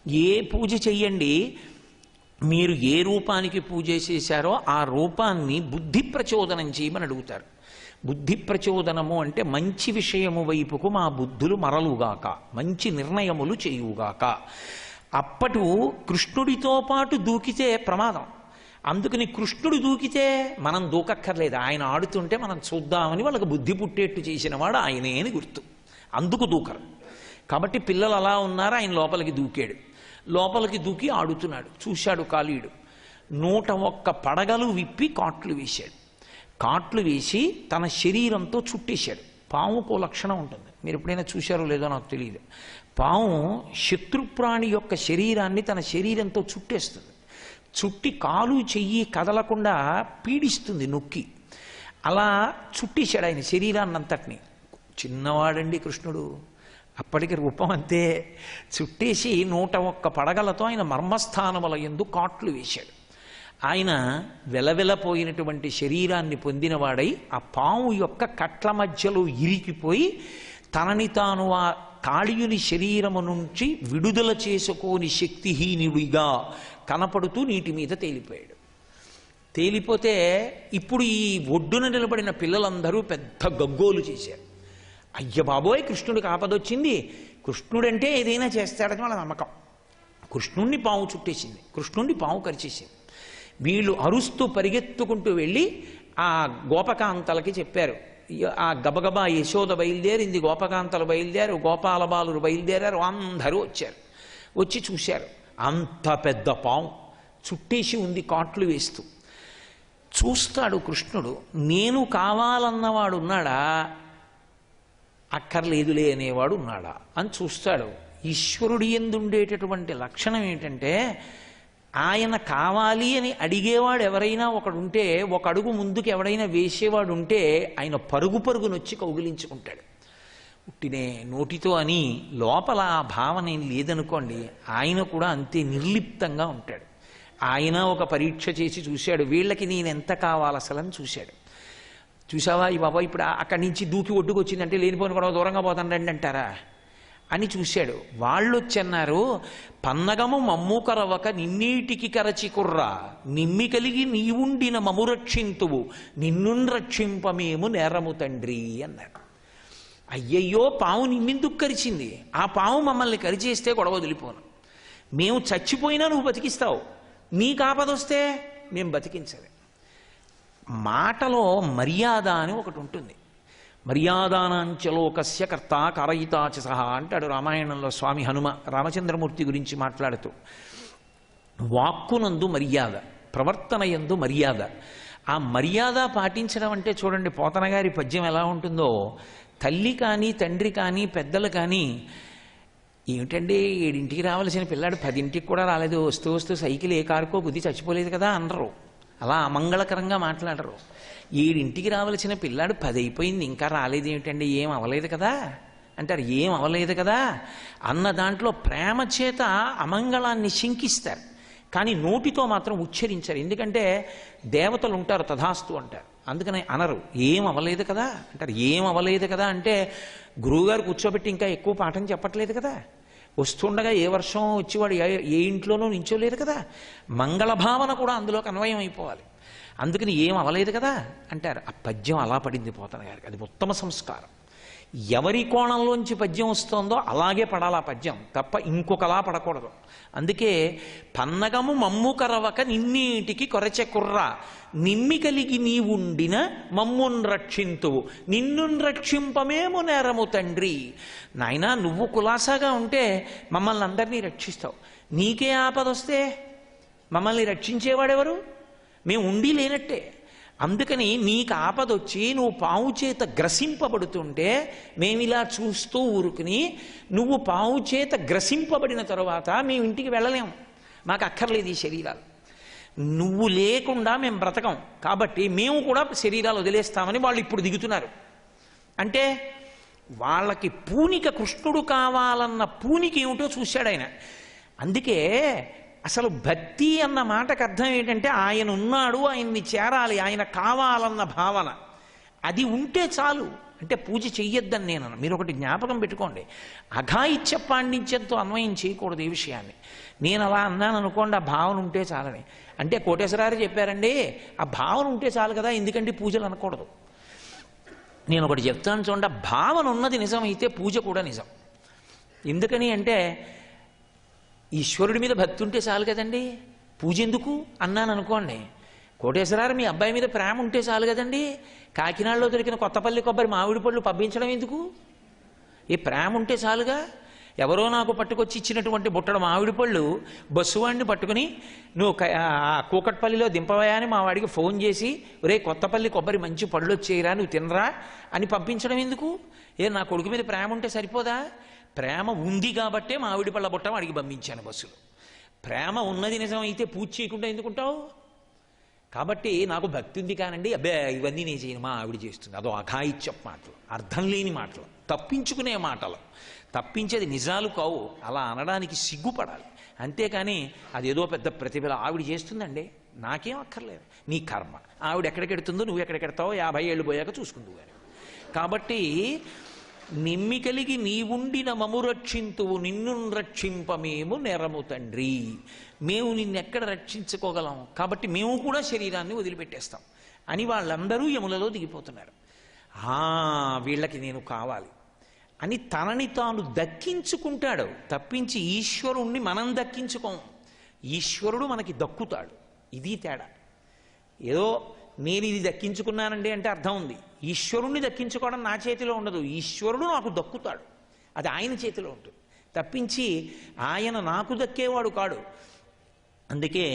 ఏ పూజ చెయ్యండి, మీరు ఏ రూపానికి పూజ చేశారో ఆ రూపాన్ని బుద్ధి ప్రచోదనం చేయమని అడుగుతారు. బుద్ధి ప్రచోదనము అంటే మంచి విషయము వైపుకు మా బుద్ధులు మరలుగాక, మంచి నిర్ణయములు చేయుగాక. అప్పటి కృష్ణుడితో పాటు దూకితే ప్రమాదం. అందుకని కృష్ణుడు దూకితే మనం దూకక్కర్లేదు, ఆయన ఆడుతుంటే మనం చూద్దామని వాళ్ళకి బుద్ధి పుట్టేట్టు చేసినవాడు ఆయనే అని గుర్తు. అందుకు దూకరు. కాబట్టి పిల్లలు అలా ఉన్నారు, ఆయన లోపలికి దూకాడు. లోపలికి దూకి ఆడుతున్నాడు. చూశాడు కాళీయుడు. 101 పడగలు విప్పి కాట్లు వేశాడు. కాట్లు వేసి తన శరీరంతో చుట్టేశాడు. పాముకో లక్షణం ఉంటుంది, మీరు ఎప్పుడైనా చూశారో లేదో నాకు తెలియదు. పాము శత్రుప్రాణి యొక్క శరీరాన్ని తన శరీరంతో చుట్టేస్తుంది. చుట్టి కాలు చెయ్యి కదలకుండా పీడిస్తుంది నొక్కి. అలా చుట్టేశాడు ఆయన శరీరాన్ని అంతటిని. చిన్నవాడండి కృష్ణుడు, అప్పటికి రూపం అంతే. చుట్టేసి 101 పడగలతో ఆయన మర్మస్థానముల యందు కాట్లు వేశాడు. ఆయన వెలవెలపోయినటువంటి శరీరాన్ని పొందినవాడై ఆ పాము యొక్క కట్ల మధ్యలో ఇరికిపోయి తనని తాను ఆ కాళీయుని శరీరము నుంచి విడుదల చేసుకోని శక్తిహీనుడిగా కనపడుతూ నీటి మీద తేలిపోయాడు. తేలిపోతే ఇప్పుడు ఈ ఒడ్డున నిలబడిన పిల్లలందరూ పెద్ద గగ్గోలు చేశారు. అయ్య బాబోయ్, కృష్ణుడికి ఆపదొచ్చింది, కృష్ణుడంటే ఏదైనా చేస్తాడని వాళ్ళ నమ్మకం. కృష్ణుణ్ణి పాము చుట్టేసింది, కృష్ణుణ్ణి పాము కరిచేసింది. వీళ్ళు అరుస్తూ పరిగెత్తుకుంటూ వెళ్ళి ఆ గోపకాంతలకి చెప్పారు. ఆ గబగబా యశోద బయలుదేరింది, గోపకాంతలు బయలుదేరు, గోపాల బాలురు బయలుదేరారు, అందరూ వచ్చారు. వచ్చి చూశారు, అంత పెద్ద పాము చుట్టేసి ఉంది కాట్లు వేస్తూ. చూస్తాడు కృష్ణుడు, నేను కావాలన్నవాడు ఉన్నాడా, అక్కర్లేదులే అనేవాడు ఉన్నాడా అని చూస్తాడు. ఈశ్వరుడి యందు ఉండేటటువంటి లక్షణం ఏంటంటే, ఆయన కావాలి అని అడిగేవాడు ఎవరైనా ఒకడుంటే, ఒక అడుగు ముందుకు ఎవడైనా వేసేవాడు ఉంటే ఆయన పరుగు పరుగునొచ్చి కౌగిలించుకుంటాడు. ఉట్టినే నోటితో అని లోపల ఆ భావన ఏం లేదనుకోండి, ఆయన కూడా అంతే నిర్లిప్తంగా ఉంటాడు. ఆయన ఒక పరీక్ష చేసి చూశాడు, వీళ్ళకి నేను ఎంత కావాలి అసలని చూశాడు. చూసావా ఈ బాబా ఇప్పుడు అక్కడి నుంచి దూకి ఒడ్డుకు వచ్చిందంటే లేనిపోని కూడా దూరంగా పోతానండి అంటారా అని చూశాడు. వాళ్ళు వచ్చన్నారు, పన్నగము మమ్ము కరవక నిన్నీటికి కరచి కుర్రా, నిమ్మి కలిగి నీవుండిన మము రక్షింతువు, నిన్ను రక్షింపమేము నేరము తండ్రి అన్నారు. అయ్యయ్యో, పాము నిన్నెందుకు కరిచింది, ఆ పాము మమ్మల్ని కరిచేస్తే గొడవ వదిలిపోను, మేము చచ్చిపోయినా నువ్వు బతికిస్తావు, నీకు ఆపదొస్తే మేము బతికించలే. మాటలో మర్యాద అని ఒకటి ఉంటుంది. మర్యాదానాంచలోకస్య కర్త కారయితాచ సహా అంటాడు రామాయణంలో స్వామి హనుమ రామచంద్రమూర్తి గురించి మాట్లాడుతూ. వాక్కునందు మర్యాద, ప్రవర్తన యందు మర్యాద. ఆ మర్యాద పాటించడం అంటే చూడండి, పోతన గారి పద్యం ఎలా ఉంటుందో. తల్లి కానీ తండ్రి కానీ పెద్దలు కానీ, ఏమిటండి 7ంటికి రావాల్సిన పిల్లాడు 10ంటికి కూడా రాలేదు, వస్తూ వస్తూ సైకిల్ ఏ కారుకో బుద్ధి చచ్చిపోలేదు కదా అనరు, అలా అమంగళకరంగా మాట్లాడరు. 7ంటికి రావాల్సిన పిల్లాడు 10 అయిపోయింది ఇంకా రాలేదు ఏమిటండి, ఏం అవ్వలేదు కదా అంటారు. ఏం అవ్వలేదు కదా అన్న దాంట్లో ప్రేమ చేత అమంగళాన్ని శంకిస్తారు, కానీ నోటితో మాత్రం ఉచ్చరించారు. ఎందుకంటే దేవతలు ఉంటారు, తథాస్తు అంటారు, అందుకని అనరు. ఏం అవ్వలేదు కదా అంటారు. ఏం అవ్వలేదు కదా అంటే గురువుగారు కూర్చోబెట్టి ఇంకా ఎక్కువ పాఠం చెప్పట్లేదు కదా, వస్తుండగా ఏ వర్షం వచ్చేవాడు ఏ ఇంట్లోనూ నించోలేదు కదా, మంగళభావన కూడా అందులోకి అన్వయం అయిపోవాలి. అందుకని ఏం అవ్వలేదు కదా అంటారు. ఆ పద్యం అలా పడింది పోతన గారికి. అది ఉత్తమ సంస్కారం. ఎవరి కోణంలోంచి పద్యం వస్తుందో అలాగే పడాలి ఆ పద్యం, తప్ప ఇంకొకలా పడకూడదు. అందుకే పన్నగము మమ్ము కరవక నిన్నీటికి కొరచె కుర్రా, నిమ్మి కలిగి నీవుండిన మమ్మున్ రక్షింతువు, నిన్ను రక్షింపమేము నేరము తండ్రి. నాయనా, నువ్వు కులాసాగా ఉంటే మమ్మల్ని అందరినీ రక్షిస్తావు, నీకే ఆపదొస్తే మమ్మల్ని రక్షించేవాడెవరు, మేము ఉండి లేనట్టే. అందుకని నీకు ఆపదొచ్చి నువ్వు పావు చేత గ్రసింపబడుతుంటే మేమిలా చూస్తూ ఊరుకుని, నువ్వు పావు చేత గ్రసింపబడిన తరువాత మేము ఇంటికి వెళ్ళలేము, మాకు అక్కర్లేదు ఈ శరీరాలు, నువ్వు లేకుండా మేము బ్రతకం, కాబట్టి మేము కూడా శరీరాలు వదిలేస్తామని వాళ్ళు ఇప్పుడు దిగుతున్నారు. అంటే వాళ్ళకి పూనిక, కృష్ణుడు కావాలన్న పూనిక ఏమిటో చూశాడు ఆయన. అందుకే అసలు భక్తి అన్న మాటకు అర్థం ఏంటంటే ఆయన ఉన్నాడు, ఆయన్ని చేరాలి, ఆయన కావాలన్న భావన అది ఉంటే చాలు. అంటే పూజ చెయ్యొద్దని నేను. మీరు ఒకటి జ్ఞాపకం పెట్టుకోండి, అఘాయిత్య పాండిత్యంతో అన్వయం చేయకూడదు ఈ విషయాన్ని. నేను అలా అన్నాను అనుకోండి, ఆ భావన ఉంటే చాలని. అంటే కోటేశ్వరారు చెప్పారండి, ఆ భావన ఉంటే చాలు కదా, ఎందుకంటే పూజలు అనకూడదు. నేను ఒకటి చెప్తాను చూడండి, భావన ఉన్నది నిజమైతే పూజ కూడా నిజం. ఎందుకని అంటే ఈశ్వరుడి మీద భక్తి ఉంటే చాలు కదండి, పూజ ఎందుకు అన్నాను అనుకోండి. కోటేశ్వరారు మీ అబ్బాయి మీద ప్రేమ ఉంటే చాలు కదండి, కాకినాడలో దొరికిన కొత్తపల్లి కొబ్బరి మామిడి పళ్ళు పంపించడం ఎందుకు? ఈ ప్రేమ ఉంటే చాలుగా. ఎవరో నాకు పట్టుకొచ్చి ఇచ్చినటువంటి బుట్టడు మామిడి పళ్ళు బస్సువాడిని పట్టుకుని నువ్వు కూకట్పల్లిలో దింపవయా అని మా వాడికి ఫోన్ చేసి, ఒరే కొత్తపల్లి కొబ్బరి మంచి పళ్ళు వచ్చేయరా నువ్వు తినరా అని పంపించడం ఎందుకు? నా కొడుకు మీద ప్రేమ ఉంటే సరిపోదా? ప్రేమ ఉంది కాబట్టే మామిడి పళ్ళ బుట్ట వాడికి పంపించాను బస్సులో. ప్రేమ ఉన్నది నిజమైతే పూజ చేయకుండా ఎందుకుంటావు? కాబట్టి నాకు భక్తి ఉంది కానండి, అబ్బే ఇవన్నీ నేను చేయను, మా ఆవిడ చేస్తుంది, అదో అఘాయిత్య మాటలు, అర్థం లేని మాటలు, తప్పించుకునే మాటలు. తప్పించేది నిజాలు కావు. అలా అనడానికి సిగ్గుపడాలి. అంతేకాని అదేదో పెద్ద ప్రతిభల ఆవిడ చేస్తుందండి, నాకేం అక్కర్లేదు, నీ కర్మ. ఆవిడ ఎక్కడికెడుతుందో నువ్వు ఎక్కడికెడతావో 50 ఏళ్ళు పోయాక చూసుకుందువు కానీ. కాబట్టి నిమ్మి కలిగి నీవుండిన మము రక్షింతువు నిన్ను రక్షింపమేము నెరము తండ్రి. మేము నిన్నెక్కడ రక్షించుకోగలం, కాబట్టి మేము కూడా శరీరాన్ని వదిలిపెట్టేస్తాం అని వాళ్ళందరూ యములలో దిగిపోతున్నారు. వీళ్ళకి నేను కావాలి అని తనని తాను దక్కించుకుంటాడు తప్పించి ఈశ్వరుణ్ణి మనం దక్కించుకోం. ఈశ్వరుడు మనకి దక్కుతాడు. ఇది తేడా. ఏదో నేను ఇది దక్కించుకున్నానండి అంటే అర్థం ఉంది. ఈశ్వరుణ్ణి దక్కించుకోవడం నా చేతిలో ఉండదు, ఈశ్వరుడు నాకు దక్కుతాడు, అది ఆయన చేతిలో ఉంటుంది తప్పించి ఆయన నాకు దక్కేవాడు కాడు. అందుకే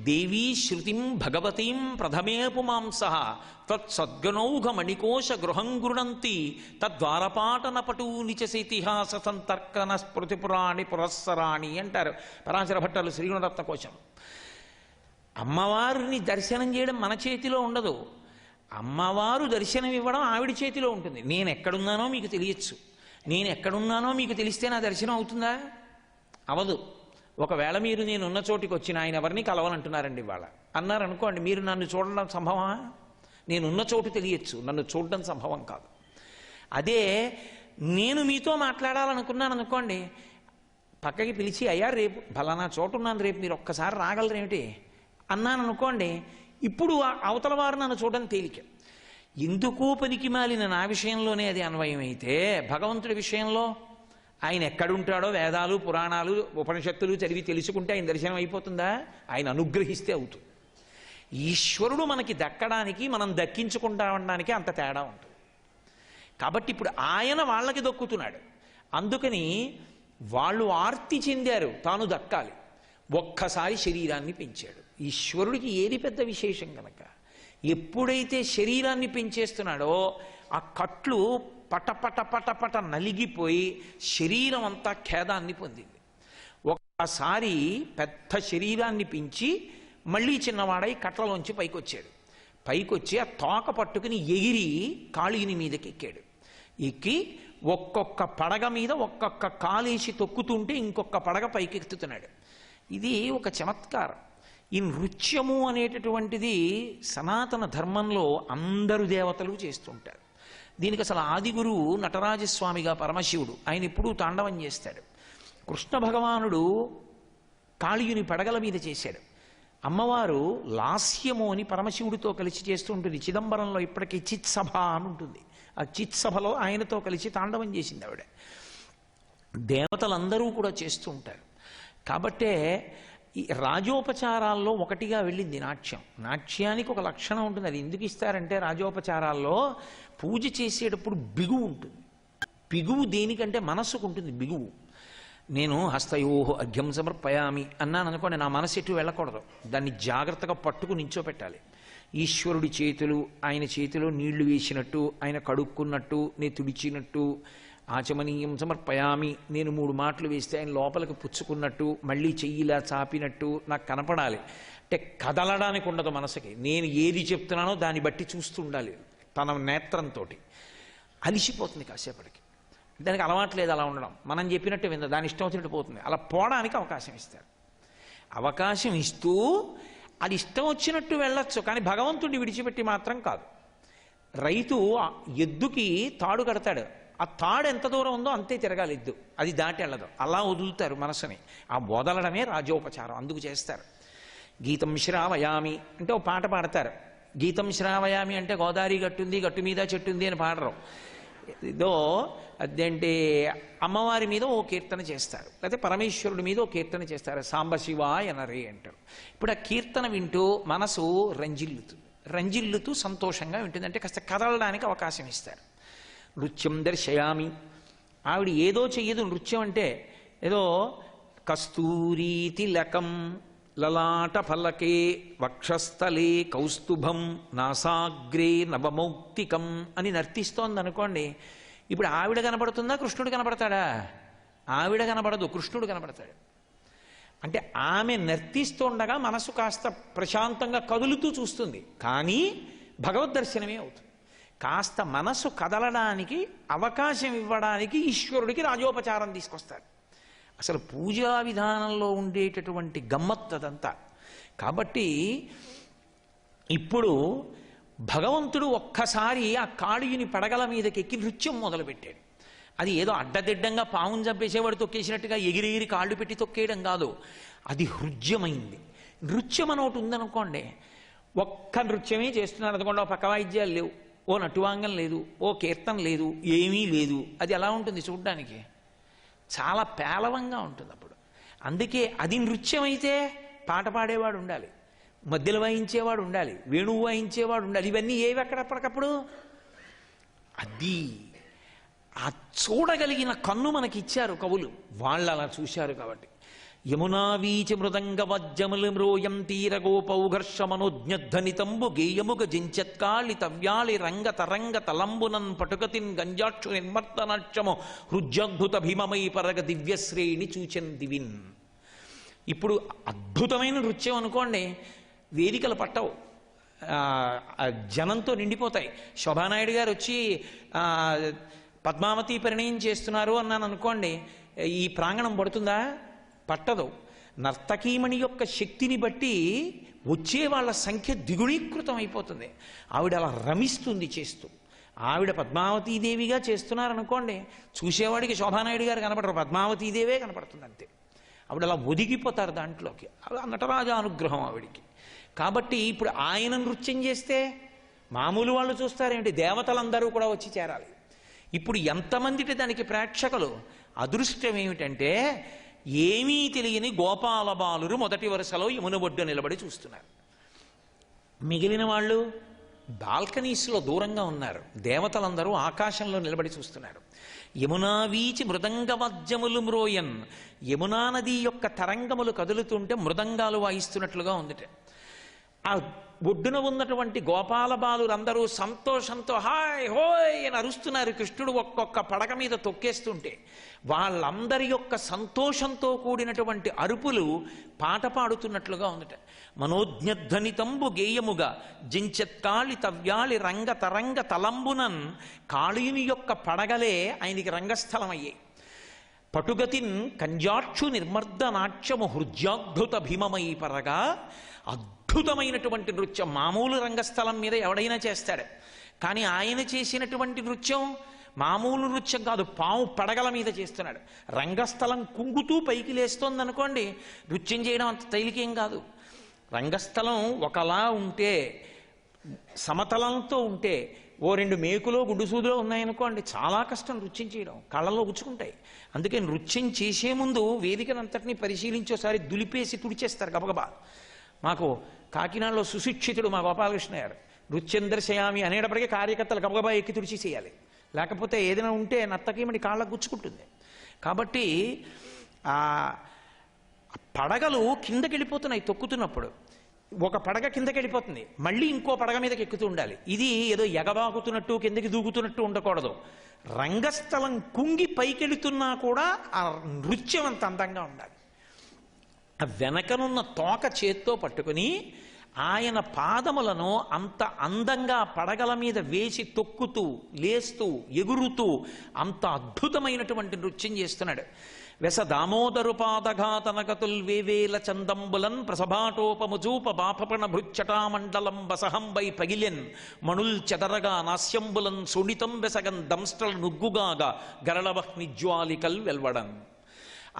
దేవీ శృతిం భగవతీం ప్రథమే పుమాంస తత్సద్గనౌఘ మణికోశ గృహం గృణంతి తద్వారపాటన పటూని చేతిహాస సంతర్కన స్మృతి పురాణి పురస్సరాణి అంటారు పరాశర భట్టలు శ్రీగుణరత్న కోశం. అమ్మవారిని దర్శనం చేయడం మన చేతిలో ఉండదు, అమ్మవారు దర్శనం ఇవ్వడం ఆవిడ చేతిలో ఉంటుంది. నేను ఎక్కడున్నానో మీకు తెలియచ్చు, నేను ఎక్కడున్నానో మీకు తెలిస్తే నా దర్శనం అవుతుందా? అవదు. ఒకవేళ మీరు నేనున్న చోటికి వచ్చిన ఆయన ఎవరిని కలవాలంటున్నారండి ఇవాళ అన్నారనుకోండి, మీరు నన్ను చూడడం సంభవమా? నేనున్న చోటు తెలియచ్చు, నన్ను చూడడం సంభవం కాదు. అదే నేను మీతో మాట్లాడాలనుకున్నాను అనుకోండి, పక్కకి పిలిచి అయ్యా రేపు ఫలానా చోటు ఉన్నాను, రేపు మీరు ఒక్కసారి రాగలరేమిటి అన్నాను అనుకోండి, ఇప్పుడు అవతల వారు నన్ను చూడడం తేలిక. ఎందుకు పనికి మాలిన నా విషయంలోనే అది అన్వయమైతే భగవంతుడి విషయంలో ఆయన ఎక్కడుంటాడో వేదాలు పురాణాలు ఉపనిషత్తులు చదివి తెలుసుకుంటే ఆయన దర్శనం అయిపోతుందా? ఆయన అనుగ్రహిస్తే అవుతుంది. ఈశ్వరుడు మనకి దక్కడానికి మనం దక్కించుకుంటా ఉండడానికి అంత తేడా ఉంటుంది. కాబట్టి ఇప్పుడు ఆయన వాళ్ళకి దక్కుతున్నాడు, అందుకని వాళ్ళు ఆర్తి చెందారు, తాను దక్కాలి. ఒక్కసారి శరీరాన్ని పెంచాడు. ఈశ్వరుడికి ఏది పెద్ద విశేషం కనుక ఎప్పుడైతే శరీరాన్ని పెంచేస్తున్నాడో ఆ కట్లు పటపట పటపట నలిగిపోయి శరీరం అంతా ఖేదాన్ని పొందింది. ఒక్కసారి పెద్ద శరీరాన్ని పెంచి మళ్ళీ చిన్నవాడై కట్లలోంచి పైకొచ్చాడు. పైకొచ్చి ఆ తోక పట్టుకుని ఎగిరి కాళీని మీదకి ఎక్కాడు. ఎక్కి ఒక్కొక్క పడగ మీద ఒక్కొక్క కాలేసి తొక్కుతుంటే ఇంకొక పడగ పైకెత్తుతున్నాడు. ఇది ఒక చమత్కారం. ఈ నృత్యము అనేటటువంటిది సనాతన ధర్మంలో అందరు దేవతలు చేస్తుంటారు. దీనికి అసలు ఆది గురువు నటరాజస్వామిగా పరమశివుడు, ఆయన ఎప్పుడూ తాండవం చేస్తాడు. కృష్ణ భగవానుడు కాళీయుని పడగల మీద చేశాడు. అమ్మవారు లాస్యము అని పరమశివుడితో కలిసి చేస్తూ ఉంటుంది. చిదంబరంలో ఇప్పటికీ చిత్సభ అని ఉంటుంది. ఆ చిత్సభలో ఆయనతో కలిసి తాండవం చేసింది ఆవిడ. దేవతలందరూ కూడా చేస్తూ ఉంటారు. కాబట్టే ఈ రాజోపచారాల్లో ఒకటిగా వెళ్ళింది నాట్యం. నాట్యానికి ఒక లక్షణం ఉంటుంది. అది ఎందుకు ఇస్తారంటే రాజోపచారాల్లో పూజ చేసేటప్పుడు బిగువు ఉంటుంది. బిగువు దేనికంటే మనస్సుకు ఉంటుంది బిగువు. నేను హస్తయోహో అర్ఘ్యం సమర్పయామి అన్నాను అనుకోండి, నా మనసు ఎటు వెళ్ళకూడదు, దాన్ని జాగ్రత్తగా పట్టుకు నించోపెట్టాలి. ఈశ్వరుడి చేతులు ఆయన చేతిలో నీళ్లు వేసినట్టు, ఆయన కడుక్కున్నట్టు, నేను తుడిచినట్టు, ఆచమనీయం సమర్పయామి నేను 3 మాటలు వేస్తే ఆయన లోపలికి పుచ్చుకున్నట్టు, మళ్ళీ చెయ్యిలా చాపినట్టు నాకు కనపడాలి. అంటే కదలడానికి ఉండదు మనసుకి. నేను ఏది చెప్తున్నానో దాన్ని బట్టి చూస్తూ ఉండాలి తన నేత్రంతో. అలిసిపోతుంది కాసేపటికి. దానికి అలవాట్లేదు అలా ఉండడం. మనం చెప్పినట్టు వింద దాని ఇష్టం వచ్చినట్టు పోతుంది. అలా పోవడానికి అవకాశం ఇస్తారు. అవకాశం ఇస్తూ అది ఇష్టం వచ్చినట్టు వెళ్ళొచ్చు, కానీ భగవంతుడిని విడిచిపెట్టి మాత్రం కాదు. రైతు ఎద్దుకి తాడు కడతాడు, ఆ తాడు ఎంత దూరం ఉందో అంతే తిరగాలి ఎద్దు, అది దాటి వెళ్ళదు. అలా వదులుతారు మనసుని. ఆ వదలడమే రాజోపచారం, అందుకు చేస్తారు. గీతం శ్రావయామి అంటే ఓ పాట పాడతారు. గీతం శ్రావయామి అంటే గోదావరి గట్టుంది, గట్టు మీద చెట్టుంది అని పాడరు. ఏదో అదేంటి అమ్మవారి మీద ఓ కీర్తన చేస్తారు, లేకపోతే పరమేశ్వరుడి మీద ఓ కీర్తన చేస్తారు. సాంబశివాయ నరే అంటారు. ఇప్పుడు ఆ కీర్తన వింటూ మనసు రంజిల్లుతూ సంతోషంగా ఉంటుంది. అంటే కాస్త కదలడానికి అవకాశం ఇస్తారు. నృత్యం దర్శయామి, ఆవిడ ఏదో చెయ్యదు. నృత్యం అంటే ఏదో కస్తూరీ తిలకం లలాట ఫలకే వక్షస్థలే కౌస్తుభం నాసాగ్రే నవమౌక్తికం అని నర్తిస్తోంది అనుకోండి. ఇప్పుడు ఆవిడ కనపడుతుందా, కృష్ణుడు కనపడతాడా? ఆవిడ కనపడదు, కృష్ణుడు కనపడతాడు. అంటే ఆమె నర్తిస్తుండగా మనసు కాస్త ప్రశాంతంగా కదులుతూ చూస్తుంది, కానీ భగవద్ దర్శనమే అవుతుంది. కాస్త మనసు కదలడానికి అవకాశం ఇవ్వడానికి ఈశ్వరుడికి రాజోపచారం తీసుకొస్తారు. అసలు పూజా విధానంలో ఉండేటటువంటి గమ్మత్తు అదంతా. కాబట్టి ఇప్పుడు భగవంతుడు ఒక్కసారి ఆ కాళీయుని పడగల మీదకి ఎక్కి నృత్యం మొదలుపెట్టాడు. అది ఏదో అడ్డదిడ్డంగా పావును చంపేసేవాడు తొక్కేసినట్టుగా ఎగిరి కాళ్ళు పెట్టి తొక్కేయడం కాదు, అది హృద్యమైంది. నృత్యం అని ఒకటి ఉందనుకోండి, ఒక్క నృత్యమే చేస్తున్నారు అనుకోండి, ఓ పక్క వాయిద్యాలు లేవు, ఓ నటువాంగం లేదు, ఓ కీర్తన లేదు, ఏమీ లేదు. అది ఎలా ఉంటుంది చూడ్డానికి? చాలా పేలవంగా ఉంటుంది అప్పుడు. అందుకే అది నృత్యం అయితే పాట పాడేవాడు ఉండాలి, మధ్యలో వాయించేవాడు ఉండాలి, వేణువు వాయించేవాడు ఉండాలి. ఇవన్నీ ఏవి అక్కడప్పటికప్పుడు? అది ఆ చూడగలిగిన కన్ను మనకి ఇచ్చారు కవులు, వాళ్ళు అలా చూశారు. కాబట్టి యమునా వీచి మృదంగ వజ్జములు మ్రోయం తీరగోపౌఘర్ష మనోజ్ఞధ్వనితంబు గేయముగ జించత్కాళి తవ్యాళి రంగ తరంగ తలంబునన్ పటుకతిన్ గంజాక్షు నిర్మర్తనాక్షము హృద్యద్భుత భీమమై పరగ దివ్యశ్రేణి చూచెన్ దివిన్. ఇప్పుడు అద్భుతమైన నృత్యం అనుకోండి, వేదికలు పట్టవు, జనంతో నిండిపోతాయి. శోభానాయుడు గారు వచ్చి పద్మావతి పరిణయం చేస్తున్నారు అన్నాను అనుకోండి, ఈ ప్రాంగణం పడుతుందా? పట్టదు. నర్తకీమణి యొక్క శక్తిని బట్టి వచ్చే వాళ్ళ సంఖ్య ద్విగుణీకృతం అయిపోతుంది. ఆవిడ అలా రమిస్తుంది చేస్తూ. ఆవిడ పద్మావతీదేవిగా చేస్తున్నారనుకోండి, చూసేవాడికి శోభానాయుడు గారు కనపడరు, పద్మావతీదేవే కనపడుతుంది అంతే. ఆవిడ అలా ఒదిగిపోతారు దాంట్లోకి. నటరాజ అనుగ్రహం ఆవిడికి. కాబట్టి ఇప్పుడు ఆయన నృత్యం చేస్తే మామూలు వాళ్ళు చూస్తారేంటి, దేవతలందరూ కూడా వచ్చి చేరాలి. ఇప్పుడు ఎంతమందిటి దానికి ప్రేక్షకులు? అదృష్టం ఏమిటంటే ఏమీ తెలియని గోపాల బాలురు మొదటి వరుసలో యమున ఒడ్డు నిలబడి చూస్తున్నారు. మిగిలిన వాళ్ళు బాల్కనీస్లో దూరంగా ఉన్నారు, దేవతలందరూ ఆకాశంలో నిలబడి చూస్తున్నారు. యమునా వీచి మృదంగవజ్జములు మ్రోయన్, యమునా నది యొక్క తరంగములు కదులుతుంటే మృదంగాలు వాయిస్తున్నట్లుగా ఉందిట. ఆ ఒడ్డున ఉన్నటువంటి గోపాల బాలురందరూ సంతోషంతో హాయ్ హోయ్ అని అరుస్తున్నారు. కృష్ణుడు ఒక్కొక్క పడగ మీద తొక్కేస్తుంటే వాళ్ళందరి యొక్క సంతోషంతో కూడినటువంటి అరుపులు పాట పాడుతున్నట్లుగా ఉందట. మనోజ్ఞధ్వనితంబు గేయముగా జించత్కాళి తవ్యాళి రంగ తరంగ తలంబునన్, కాళీయుని యొక్క పడగలే ఆయనకి రంగస్థలమయ్యాయి. పటుగతిన్ కంజాక్షు నిర్మర్దనాట్యము హృద్యాద్భుత భీమమై పరగా, అద్భుతమైనటువంటి నృత్యం. మామూలు రంగస్థలం మీద ఎవడైనా చేస్తాడు, కానీ ఆయన చేసినటువంటి నృత్యం మామూలు నృత్యం కాదు, పాము పడగల మీద చేస్తున్నాడు. రంగస్థలం కుంగుతూ పైకి లేస్తోంది అనుకోండి, నృత్యం చేయడం అంత తేలికేం కాదు. రంగస్థలం ఒకలా ఉంటే, సమతలంతో ఉంటే, ఓ రెండు మేకులో గుడ్డుసూదులో ఉన్నాయనుకోండి, చాలా కష్టం నృత్యం చేయడం, కళ్ళలో గుచ్చుకుంటాయి. అందుకే నృత్యం చేసే ముందు వేదికనంతటినీ పరిశీలించి ఒకసారి దులిపేసి తుడిచేస్తారు గబగబా. మాకు కాకినాడలో సుశిక్షితుడు మా గోపాలకృష్ణ గారు, నృత్యం దర్శయామి అనేటప్పటికీ కార్యకర్తలు గబగబా ఎక్కి తుడిచి చేయాలి, లేకపోతే ఏదైనా ఉంటే నర్తకీమణి కాళ్ళకు గుచ్చుకుంటుంది. కాబట్టి ఆ పడగలు కిందకి వెళ్ళిపోతున్నాయి తొక్కుతున్నప్పుడు. ఒక పడగ కిందకి వెళ్ళిపోతుంది, మళ్ళీ ఇంకో పడగ మీదకి ఎక్కుతూ ఉండాలి. ఇది ఏదో ఎగబాకుతున్నట్టు కిందకి దూకుతున్నట్టు ఉండకూడదు. రంగస్థలం కుంగి పైకెళుతున్నా కూడా ఆ నృత్యం అంత అందంగా ఉండాలి. ఆ వెనకనున్న తోక చేత్తో పట్టుకుని ఆయన పాదములను అంత అందంగా పడగల మీద వేసి తొక్కుతూ లేస్తూ ఎగురుతూ అంత అద్భుతమైనటువంటి నృత్యం చేస్తున్నాడు. వెస దామోదరు పాదఘాతనగతుల్ వేవేల చందంబులన్ ప్రసభాటోపముజూప బాపపణ భృచ్చటామండలం బసహంబై పగిలెన్ మణుల్ చెదరగా నాస్యంబులన్ సునితం వెసగన్ దంస్ట్రల్ నుగ్గుగాగా గరళవహ్నిజ్వాలికల్ వెల్వడన్.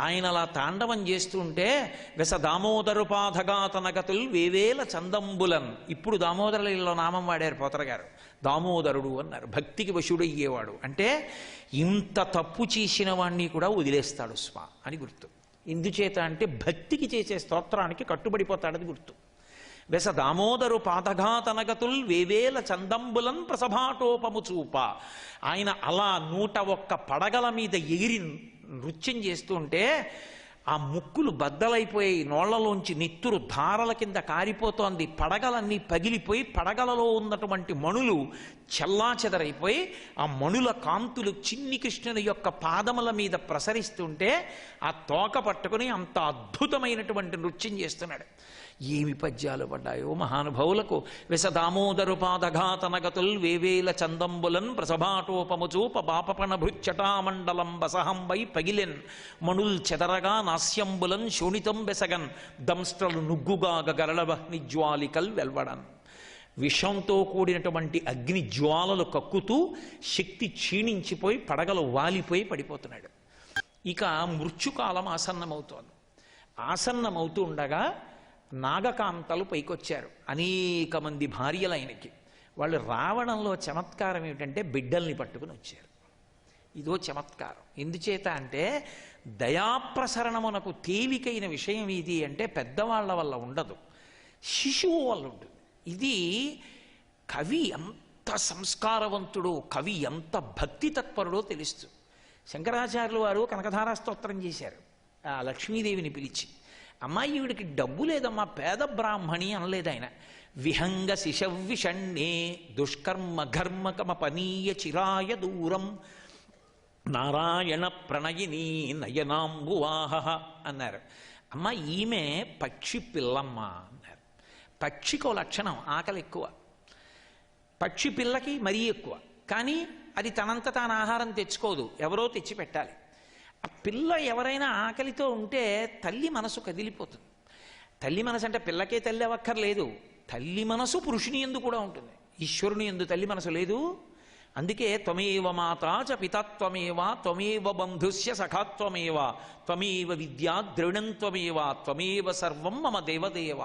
ఆయన అలా తాండవం చేస్తుంటే వెస దామోదరు పాదఘాతనగతుల్ వేవేల చందంబులన్. ఇప్పుడు దామోదరులలో నామం వాడారు పోతర గారు. దామోదరుడు అన్నారు, భక్తికి వశుడయ్యేవాడు అంటే ఇంత తప్పు చేసిన వాణ్ణి కూడా వదిలేస్తాడు స్వా అని గుర్తు. ఎందుచేత అంటే భక్తికి చేసే స్తోత్రానికి కట్టుబడిపోతాడని గుర్తు. వెస దామోదరు పాదఘాతనగతుల్ వేవేల చందంబులన్ ప్రసభాటోపము చూప. ఆయన అలా 101 పడగల మీద ఎగిరి నృత్యం చేస్తుంటే ఆ ముక్కులు బద్దలైపోయి నోళ్లలోంచి నెత్తురు ధారల కింద కారిపోతోంది. పడగలన్నీ పగిలిపోయి పడగలలో ఉన్నటువంటి మణులు చెల్లాచెదరైపోయి ఆ మణుల కాంతులు చిన్ని కృష్ణుని యొక్క పాదముల మీద ప్రసరిస్తుంటే ఆ తోక పట్టుకుని అంత అద్భుతమైనటువంటి నృత్యం చేస్తున్నాడు. ఏమి పద్యాలు పడ్డాయో మహానుభావులకు. వెస దామోదరు పాదఘాతనగతుల్ వేవేల చందంబులన్ ప్రసభాటోపముచూప బాపపణ భృచ్చటామండలం బసహంబై పగిలెన్ మణుల్ చెదరగా నాస్యంబులన్ శోణితం బెసగన్ దంస్ట్రలు నుగ్గుగాగ గరళవహ్నిజ్వాలికల్ వెల్వడన్. విషంతో కూడినటువంటి అగ్ని జ్వాలలు కక్కుతూ శక్తి క్షీణించిపోయి పడగలు వాలిపోయి పడిపోతున్నాడు. ఇక మృత్యుకాలం ఆసన్నమవుతోంది. ఆసన్నమవుతూ ఉండగా నాగకాంతలు పైకొచ్చారు, అనేక మంది భార్యలైనకి. వాళ్ళు రావడంలో చమత్కారం ఏమిటంటే బిడ్డల్ని పట్టుకుని వచ్చారు. ఇదో చమత్కారం. ఎందుచేత అంటే దయాప్రసరణమునకు తేలికైన విషయం ఇది అంటే పెద్దవాళ్ల వల్ల ఉండదు, శిశువు వల్ల ఉంటుంది. ఇది కవి ఎంత సంస్కారవంతుడో, కవి ఎంత భక్తి తత్పరుడో తెలుస్తుంది. శంకరాచార్యులు వారు కనకధారా స్తోత్రం చేశారు ఆ లక్ష్మీదేవిని పిలిచి. అమ్మాయి ఈవిడికి డబ్బు లేదమ్మా, పేద బ్రాహ్మణి అనలేదు ఆయన. విహంగ శిశవ్విషణ్ణే దుష్కర్మ ఘర్మకమ పనీయ చిరాయ దూరం నారాయణ ప్రణయిని నయనాంబువాహ అన్నారు. అమ్మ ఈమె పక్షి పిల్లమ్మ అన్నారు. పక్షికో లక్షణం ఆకలి ఎక్కువ, పక్షి పిల్లకి మరీ ఎక్కువ. కానీ అది తనంత తాను ఆహారం తెచ్చుకోదు, ఎవరో తెచ్చి పెట్టాలి. ఆ పిల్ల ఎవరైనా ఆకలితో ఉంటే తల్లి మనసు కదిలిపోతుంది. తల్లి మనసు అంటే పిల్లకే తల్లి అవ్వక్కర్లేదు, తల్లి మనసు పురుషుని యందు కూడా ఉంటుంది. ఈశ్వరుని యందు తల్లి మనసు లేదు. అందుకే త్వమేవ మాతా చ పితాత్వమేవ త్వమేవ బంధుస్య సఖాత్వమేవ త్వమేవ విద్యా ద్రవిణం త్వమేవ త్వమేవ సర్వం మమ దేవదేవ.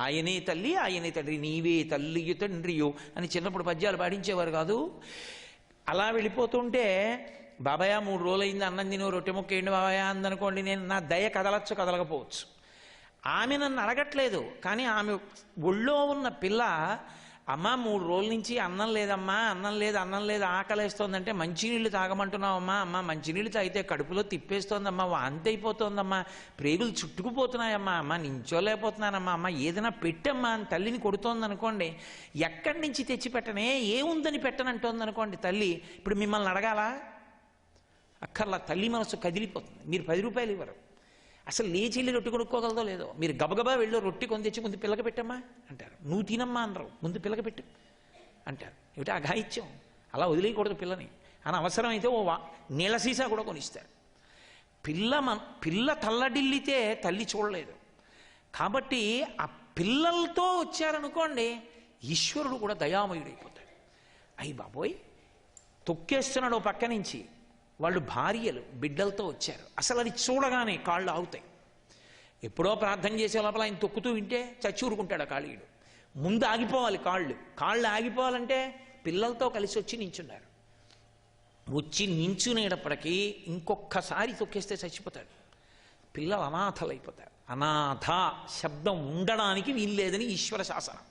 ఆయనే తల్లి, ఆయనే తండ్రి, నీవే తల్లియు తండ్రియు అని చిన్నప్పుడు పద్యాలు పాడించేవారు కాదు. అలా వెళ్ళిపోతుంటే బాబాయ్ 3 రోజులైంది అన్నం తిని రొట్టె ముక్క ఏంటి బాబాయ్ అందనుకోండి, నేను నా దయ కదలచ్చు కదలకపోవచ్చు. ఆమె నన్ను అడగట్లేదు, కానీ ఆమె ఒళ్ళో ఉన్న పిల్ల అమ్మ 3 రోజుల నుంచి అన్నం లేదమ్మా, అన్నం లేదు ఆకలేస్తోందంటే మంచినీళ్ళు తాగమంటున్నావమ్మా, అమ్మ మంచినీళ్ళు తాగితే కడుపులో తిప్పేస్తోందమ్మా, వాంతి అయిపోతోందమ్మా, ప్రేగులు చుట్టుకుపోతున్నాయమ్మా, అమ్మ నించోలేకపోతున్నానమ్మా, అమ్మ ఏదైనా పెట్టమ్మా అని తల్లిని కొడుతోందనుకోండి, ఎక్కడి నుంచి తెచ్చి పెట్టనే, ఏముందని పెట్టనంటోందనుకోండి తల్లి, ఇప్పుడు మిమ్మల్ని అడగాలా? అక్కర్లా. తల్లి మనసు కదిలిపోతుంది. మీరు 10 రూపాయలు ఇవ్వరు, అసలు లేచి వెళ్ళి రొట్టె కొనుక్కోగలదో లేదో, మీరు గబగబా వెళ్ళి రొట్టె కొని తెచ్చి ముందు పిల్లకి పెట్టమ్మా అంటారు. నువ్వు తినమ్మా అనరు, ముందు పిల్లకి పెట్టు అంటారు. ఏమిటి అఘాయిత్యం? అలా వదిలేయకూడదు పిల్లని. అని అవసరమైతే ఓ నీళ్ళ సీసా కూడా కొనిస్తారు. పిల్ల తల్లడిల్లితే తల్లి చూడలేదు. కాబట్టి ఆ పిల్లలతో వచ్చారనుకోండి, ఈశ్వరుడు కూడా దయామయుడైపోతాడు. అయ్యి బాబోయ్ తొక్కేస్తున్నాడు ఓ పక్క నుంచి, వాళ్ళు భార్యలు బిడ్డలతో వచ్చారు. అసలు అది చూడగానే కాళ్ళు ఆగుతాయి. ఎప్పుడో ప్రార్థన చేసే లోపల ఆయన తొక్కుతూ వింటే చచ్చి ఊరుకుంటాడు ఆ కాళీయుడు. ముందు ఆగిపోవాలి కాళ్ళు ఆగిపోవాలంటే పిల్లలతో కలిసి వచ్చి నించున్నారు. వచ్చి నించునేటప్పటికీ ఇంకొక్కసారి తొక్కేస్తే చచ్చిపోతాడు. పిల్లలు అనాథలైపోతారు. అనాథ శబ్దం ఉండడానికి వీల్లేదని ఈశ్వర శాసనం.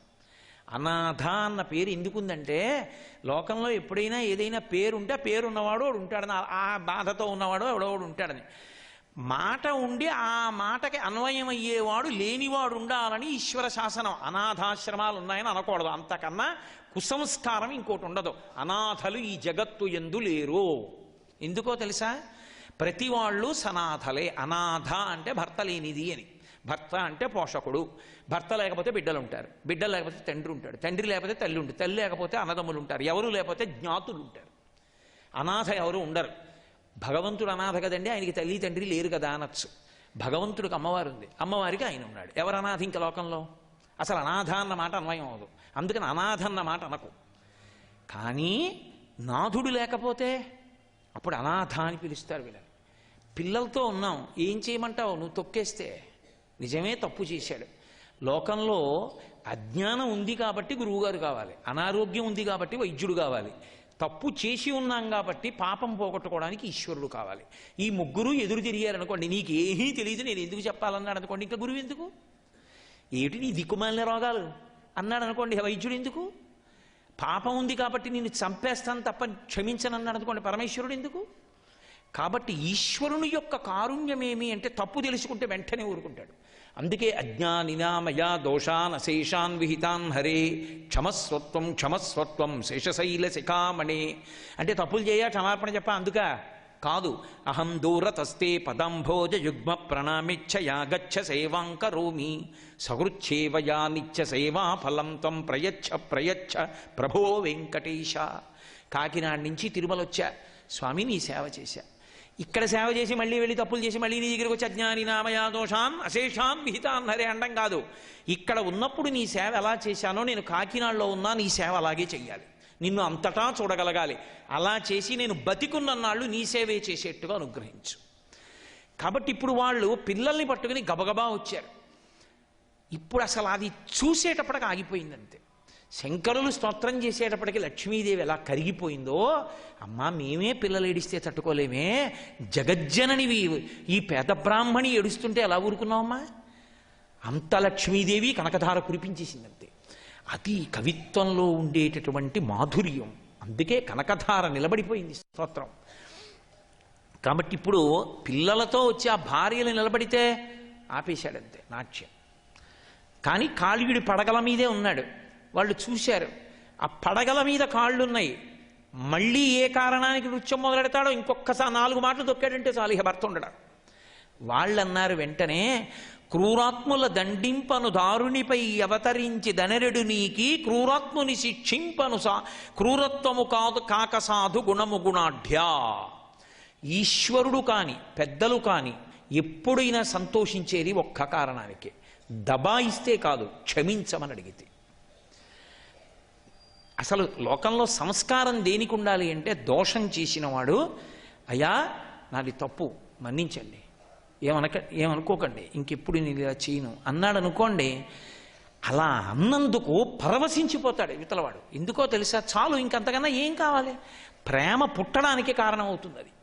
అనాథ అన్న పేరు ఎందుకుందంటే లోకంలో ఎప్పుడైనా ఏదైనా పేరుంటే ఆ పేరున్నవాడు వాడు ఉంటాడని, ఆ బాధతో ఉన్నవాడు ఎవడోడు ఉంటాడని. మాట ఉండి ఆ మాటకి అన్వయం అయ్యేవాడు లేనివాడు ఉండాలని ఈశ్వర శాసనం. అనాథాశ్రమాలు ఉన్నాయని అనకూడదు, అంతకన్నా కుసంస్కారం ఇంకోటి ఉండదు. అనాథలు ఈ జగత్తు యందు లేరు. ఎందుకో తెలుసా? ప్రతి వాళ్ళు సనాథలే. అనాథ అంటే భర్త లేనిది అని. భర్త అంటే పోషకుడు. భర్త లేకపోతే బిడ్డలు ఉంటారు, బిడ్డలు లేకపోతే తండ్రి ఉంటాడు, తండ్రి లేకపోతే తల్లి ఉంటుంది, తల్లి లేకపోతే అన్నదమ్ములు ఉంటారు, ఎవరు లేకపోతే జ్ఞాతులు ఉంటారు. అనాథ ఎవరు ఉండరు. భగవంతుడు అనాథ కదండి, ఆయనకి తల్లి తండ్రి లేరు కదా అనొచ్చు. భగవంతుడికి అమ్మవారు ఉంది, అమ్మవారికి ఆయన ఉన్నాడు. ఎవరు అనాథ ఇంకా లోకంలో? అసలు అనాథ అన్న మాట అన్వయం అవదు. అందుకని అనాథ అన్న మాట అనకు. కానీ నాథుడు లేకపోతే అప్పుడు అనాథ అని పిలుస్తారు వీళ్ళని. పిల్లలతో ఉన్నాం, ఏం చేయమంటావు? నువ్వు తొక్కేస్తే నిజమే తప్పు చేశాడు. లోకంలో అజ్ఞానం ఉంది కాబట్టి గురువుగారు కావాలి, అనారోగ్యం ఉంది కాబట్టి వైద్యుడు కావాలి, తప్పు చేసి ఉన్నాం కాబట్టి పాపం పోగొట్టుకోవడానికి ఈశ్వరుడు కావాలి. ఈ ముగ్గురు ఎదురు తిరిగారనుకోండి, నీకు ఏమీ తెలియదు నేను ఎందుకు చెప్పాలన్నాడు అనుకోండి, ఇంకా గురువు ఎందుకు? ఏమిటి నీ దిక్కుమాలిన రోగాలు అన్నాడు అనుకోండి, వైద్యుడు ఎందుకు? పాపం ఉంది కాబట్టి నేను చంపేస్తాను తప్ప క్షమించను అన్నాడు అనుకోండి, పరమేశ్వరుడు ఎందుకు? కాబట్టి ఈశ్వరుని యొక్క కారుణ్యమేమి అంటే తప్పు తెలుసుకుంటే వెంటనే ఊరుకుంటాడు. అందుకే అజ్ఞానినామయా దోషాన్ అశేషాన్ విహితాన్ హరే క్షమస్వత్వం క్షమస్వత్వం శేషశైల శిఖామణే. అంటే తప్పులు చేయ క్షమార్పణ చెప్పా అందుక కాదు. అహం దూరతస్తే పదంభోజ యుగ్మ ప్రణామిచ్చయా గచ్చ సేవాం కరోమి సహృచ్ఛేవయా నిత్య సేవా ఫలం త్వం ప్రయచ్ఛ ప్రయచ్ఛ ప్రభో వెంకటేశ. కాకినాడ నుంచి తిరుమల వచ్చా, స్వామి నీ సేవ చేశా. ఇక్కడ సేవ చేసి మళ్ళీ వెళ్ళి తప్పులు చేసి మళ్ళీ నీ దగ్గరికి వచ్చి అజ్ఞాని నామయా దోషాన్ అశేషాన్ విహితాన్ హరే అండం కాదు. ఇక్కడ ఉన్నప్పుడు నీ సేవ ఎలా చేశానో నేను కాకినాడలో ఉన్నా నీ సేవ అలాగే చెయ్యాలి, నిన్ను అంతటా చూడగలగాలి. అలా చేసి నేను బతికున్నన్నాళ్ళు నీ సేవే చేసేట్టుగా అనుగ్రహించు. కాబట్టి ఇప్పుడు వాళ్ళు పిల్లల్ని పట్టుకుని గబగబా వచ్చారు. ఇప్పుడు అసలు అది చూసేటప్పటికి ఆగిపోయిందంతే. శంకరులు స్తోత్రం చేసేటప్పటికి లక్ష్మీదేవి ఎలా కరిగిపోయిందో, అమ్మా మేమే పిల్లలు ఏడిస్తే తట్టుకోలేమే, జగజ్జననివి ఈ పేద బ్రాహ్మణి ఏడుస్తుంటే ఎలా ఊరుకున్నావమ్మా? అంత లక్ష్మీదేవి కనకధార కురిపించేసిందంతే. అది కవిత్వంలో ఉండేటటువంటి మాధుర్యం. అందుకే కనకధార నిలబడిపోయింది స్తోత్రం. కాబట్టి ఇప్పుడు పిల్లలతో వచ్చి ఆ భార్యలు నిలబడితే ఆపేశాడంతే నాట్యం. కానీ కాళీయుడి పడగల మీదే ఉన్నాడు. వాళ్ళు చూశారు, ఆ పడగల మీద కాళ్ళున్నాయి. మళ్ళీ ఏ కారణానికి నృత్యం మొదలెడతాడో ఇంకొకసారి 4 మాటలు తొక్కాడంటే చాలు ఇక భర్త ఉండడు. వాళ్ళన్నారు వెంటనే, క్రూరాత్ముల దండింపను దారునిపై అవతరించి దనరెడు నీకి క్రూరాత్ముని శిక్షింపను క్రూరత్వము కాదు కాక సాధు గుణము గుణాఢ్యా. ఈశ్వరుడు కాని పెద్దలు కాని ఎప్పుడైనా సంతోషించేది ఒక్క కారణానికే, దబాయిస్తే కాదు, క్షమించమని అడిగితే. అసలు లోకంలో సంస్కారం దేనికి ఉండాలి అంటే, దోషం చేసినవాడు అయ్యా నాది తప్పు మన్నించండి, ఏమనుకోకండి, ఇంకెప్పుడు నేను ఇలా చేయను అన్నాడు అనుకోండి, అలా అన్నందుకు పరవశించిపోతాడు ఇతలవాడు. ఎందుకో తెలుసా? చాలు, ఇంకంతకన్నా ఏం కావాలి? ప్రేమ పుట్టడానికి కారణం అవుతుంది అది.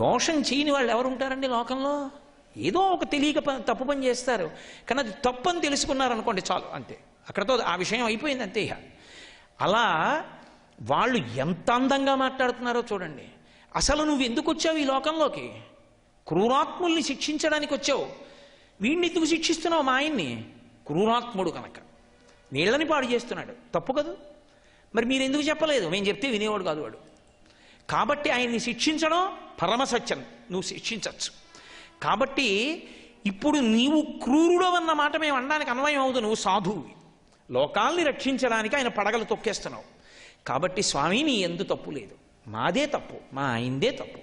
దోషం చేయని వాళ్ళు ఎవరు ఉంటారండి లోకంలో? ఏదో ఒక తెలియక తప్పు పని చేస్తారు, కానీ అది తప్పు అని తెలుసుకున్నారనుకోండి చాలు, అంతే, అక్కడతో ఆ విషయం అయిపోయింది అంతే. ఇక అలా వాళ్ళు ఎంత అందంగా మాట్లాడుతున్నారో చూడండి. అసలు నువ్వు ఎందుకు వచ్చావు ఈ లోకంలోకి? క్రూరాత్ముల్ని శిక్షించడానికి వచ్చావు. వీడిని ఎందుకు శిక్షిస్తున్నావు? మా ఆయన్ని క్రూరాత్ముడు కనుక నీళ్ళని పాడు చేస్తున్నాడు, తప్పు కదా. మరి మీరు ఎందుకు చెప్పలేదు? మేము చెప్తే వినేవాడు కాదు వాడు. కాబట్టి ఆయన్ని శిక్షించడం పరమసత్యం, నువ్వు శిక్షించవచ్చు. కాబట్టి ఇప్పుడు నీవు క్రూరుడు అన్న మాట మేము అనడానికి అన్వయం అవుదు. నువ్వు సాధువు, లోకాల్ని రక్షించడానికి ఆయన పడగలు తొక్కేస్తున్నావు. కాబట్టి స్వామి నీ ఎందు తప్పు లేదు, మాదే తప్పు, మా ఆయనదే తప్పు.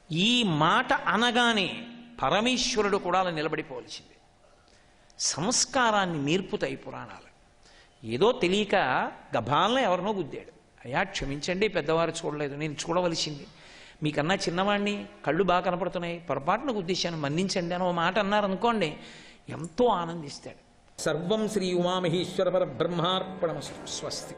ఈ మాట అనగానే పరమేశ్వరుడు కూడా అలా నిలబడిపోవలసింది. సంస్కారాన్ని నేర్పుతాయి పురాణాలు. ఏదో తెలియక గభాలను ఎవరినో గుద్దాడు, అయ్యా క్షమించండి పెద్దవారు చూడలేదు, నేను చూడవలసింది, మీకన్నా చిన్నవాడిని, కళ్ళు బాగా కనపడుతున్నాయి, పొరపాటున గుద్దేశాను మన్నించండి అని ఓ మాట అన్నారనుకోండి, ఎంతో ఆనందిస్తాడు. సర్వం శ్రీ ఉమామహేశ్వర పరబ్రహ్మార్పణమస్తు. స్వస్తి.